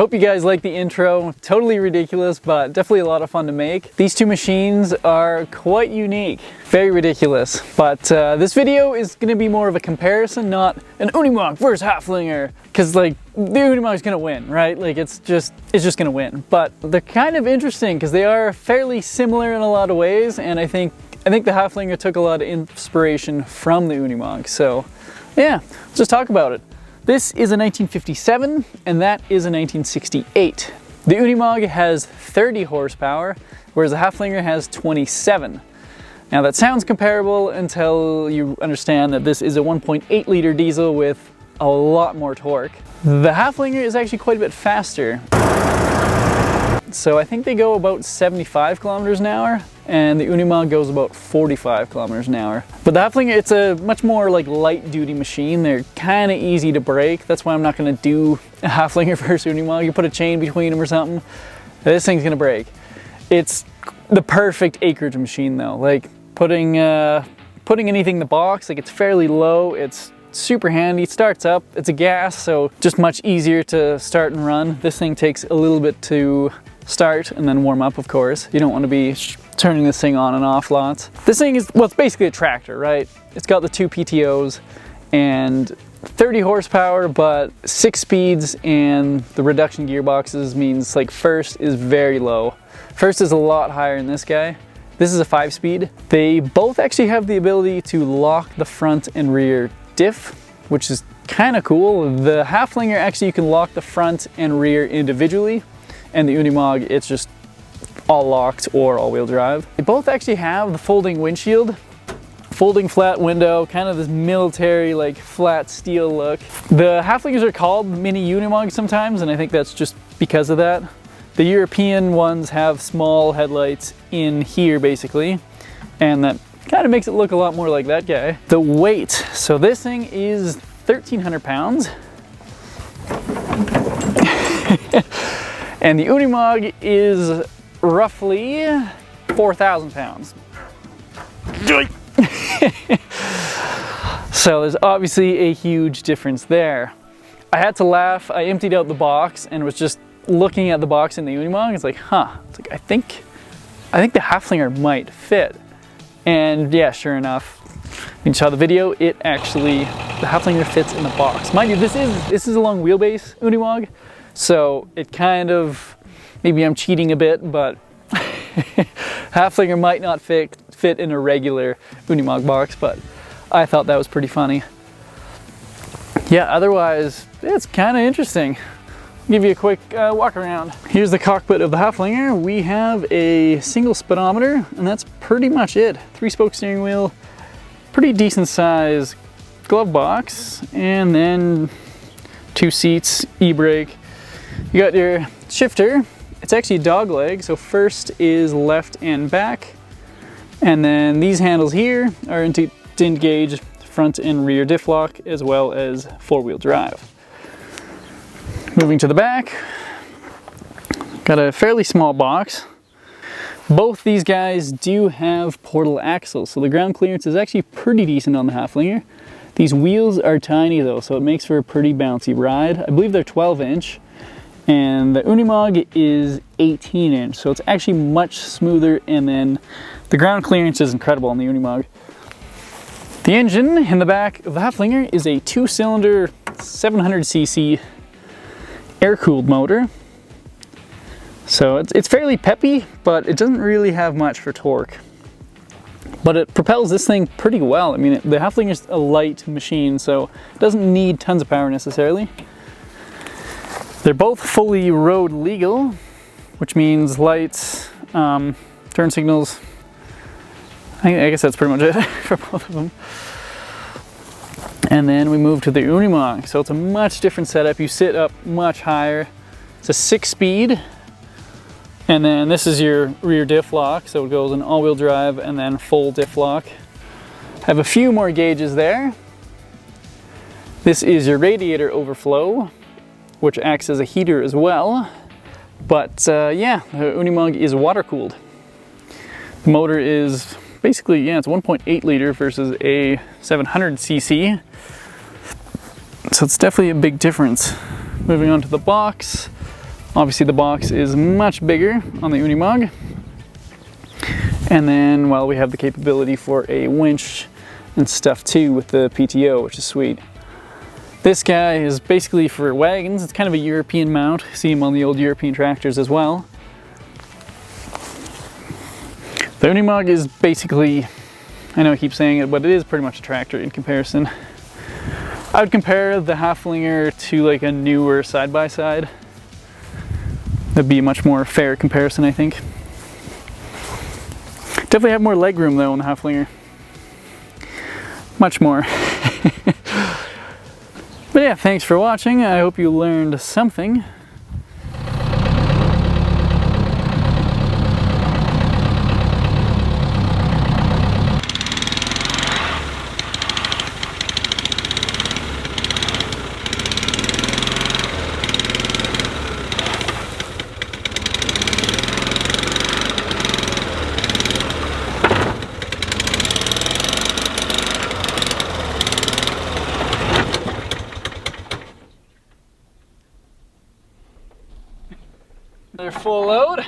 hope you guys like the intro. Totally ridiculous, but definitely a lot of fun to make. These two machines are quite unique. Very ridiculous. But this video is going to be more of a comparison, not an Unimog versus Haflinger. Because like, the Unimog is going to win, right? Like it's just going to win. But they're kind of interesting because they are fairly similar in a lot of ways. And I think the Haflinger took a lot of inspiration from the Unimog. So yeah, let's just talk about it. This is a 1957 and that is a 1968. The Unimog has 30 horsepower, whereas the Haflinger has 27. Now that sounds comparable until you understand that this is a 1.8 liter diesel with a lot more torque. The Haflinger is actually quite a bit faster. So I think they go about 75 kilometers an hour and the Unimog goes about 45 kilometers an hour. But the Haflinger, it's a much more like light duty machine. They're kind of easy to break. That's why I'm not going to do a Haflinger versus Unimog. You put a chain between them or something, this thing's going to break. It's the perfect acreage machine though. Like putting anything in the box, like it's fairly low. It's super handy, it starts up, it's a gas, so just much easier to start and run. This thing takes a little bit to start and then warm up, of course. You don't want to be turning this thing on and off lots. This thing is, well, it's basically a tractor, right? It's got the 2 PTOs and 30 horsepower, but 6 speeds, and the reduction gearboxes means like first is very low. First is a lot higher than this guy. This is a 5-speed. They both actually have the ability to lock the front and rear diff, which is kind of cool. The Haflinger, actually you can lock the front and rear individually, and the Unimog, it's just all locked or all-wheel drive. They both actually have the folding windshield, folding flat window, kind of this military like flat steel look. The Haflingers are called mini Unimogs sometimes, and I think that's just because of that. The European ones have small headlights in here basically, and that kind of makes it look a lot more like that guy. The weight, so this thing is 1,300 pounds. And the Unimog is roughly 4,000 pounds. So there's obviously a huge difference there. I had to laugh. I emptied out the box and was just looking at the box in the Unimog. It's like, huh, it's like, I think the Haflinger might fit. And yeah, sure enough, when you saw the video, it actually, the Haflinger fits in the box. Mind you, this is a long wheelbase Unimog, so it kind of, maybe I'm cheating a bit, but Haflinger might not fit in a regular Unimog box, but I thought that was pretty funny. Yeah, otherwise, it's kind of interesting. Give you a quick walk around. Here's the cockpit of the Haflinger. We have a single speedometer, and that's pretty much it. 3-spoke steering wheel, pretty decent size glove box, and then 2 seats, e-brake. You got your shifter. It's actually a dog leg, so first is left and back, and then these handles here are to engage front and rear diff lock as well as 4-wheel drive. Moving to the back, got a fairly small box. Both these guys do have portal axles, so the ground clearance is actually pretty decent on the Haflinger. These wheels are tiny though, so it makes for a pretty bouncy ride. I believe they're 12-inch, and the Unimog is 18-inch, so it's actually much smoother, and then the ground clearance is incredible on the Unimog. The engine in the back of the Haflinger is a 2-cylinder 700cc air-cooled motor. So it's fairly peppy, but it doesn't really have much for torque. But it propels this thing pretty well. I mean, the Haflinger's a light machine, so it doesn't need tons of power necessarily. They're both fully road legal, which means lights, turn signals. I guess that's pretty much it for both of them. And then we move to the Unimog. So it's a much different setup. You sit up much higher. It's a 6-speed. And then this is your rear diff lock. So it goes in all-wheel drive and then full diff lock. Have a few more gauges there. This is your radiator overflow, which acts as a heater as well. But yeah, the Unimog is water cooled. The motor is basically, yeah, it's 1.8 liter versus a 700cc. So it's definitely a big difference. Moving on to the box. Obviously the box is much bigger on the Unimog. And then, well, we have the capability for a winch and stuff too with the PTO, which is sweet. This guy is basically for wagons. It's kind of a European mount. See him on the old European tractors as well. The Unimog is basically, I know I keep saying it, but it is pretty much a tractor in comparison. I would compare the Haflinger to like a newer side-by-side. That'd be a much more fair comparison, I think. Definitely have more leg room though on the Haflinger. Much more. But yeah, thanks for watching. I hope you learned something. They're full load.